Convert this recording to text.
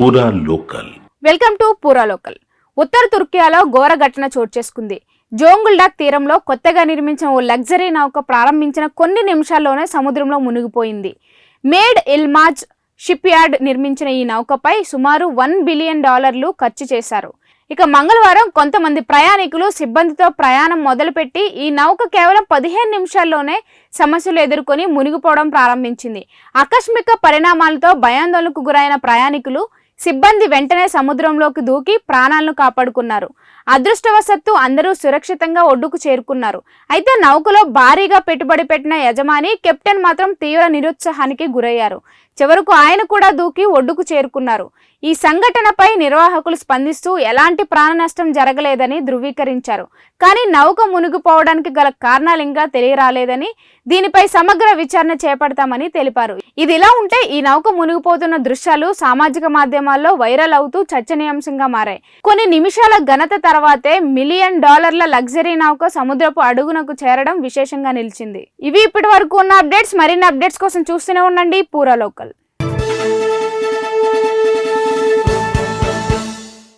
పూరా local. Welcome to పూరా local. ఉత్తర తుర్కియాలో ఘోర ఘటన చోటు చేసుకుంది. జోంగుల్డాక్ తీరంలో కొత్తగా నిర్మించిన ఓ లగ్జరీ నౌక ప్రారంభించిన కొన్ని నిమిషాల్లోనే సముద్రంలో మునిగిపోయింది. మేడ్ ఇల్మాజ్ షిప్ యార్డ్ నిర్మించిన ఈ నౌకపై సుమారు $1 బిలియన్ ఖర్చు చేశారు. ఇక మంగళవారం కొంతమంది ప్రయాణికులు సిబ్బందితో ప్రయాణం మొదలుపెట్టి ఈ నౌక కేవలం 15 నిమిషాల్లోనే సమస్యలు ఎదుర్కొని మునిగిపోవడం ప్రారంభించింది. ఆకస్మిక పరిణామాలతో భయాందోళనకు గురైన ప్రయాణికులు సిబ్బంది వెంటనే సముద్రంలోకి దూకి ప్రాణాలను కాపాడుకున్నారు. అదృష్టవశాత్తు అందరూ సురక్షితంగా ఒడ్డుకు చేరుకున్నారు. అయితే నౌకలో భారీగా పెట్టుబడి పెట్టిన యజమాని కెప్టెన్ మాత్రం తీవ్ర నిరుత్సాహానికి గురయ్యారు. చివరకు ఆయన కూడా దూకి ఒడ్డుకు చేరుకున్నారు. ఈ సంఘటనపై నిర్వాహకులు స్పందిస్తూ ఎలాంటి ప్రాణ నష్టం జరగలేదని ధృవీకరించారు. కానీ నౌక మునిగిపోవడానికి గల కారణాలు ఇంకా తెలియరాలేదని, దీనిపై సమగ్ర విచారణ చేపడతామని తెలిపారు. ఇదిలా ఉంటే ఈ నౌక మునిగిపోతున్న దృశ్యాలు సామాజిక మాధ్యమాల్లో వైరల్ అవుతూ చర్చనీయాంశంగా మారాయి. కొన్ని నిమిషాల ఘనత తర్వాతే $1 మిలియన్ లగ్జరీ నౌక సముద్రపు అడుగునకు చేరడం విశేషంగా నిలిచింది. ఇవి ఇప్పటి వరకు ఉన్న అప్డేట్స్. మరిన్ని అప్డేట్స్ కోసం చూస్తూనే ఉండండి పూరా లోకల్.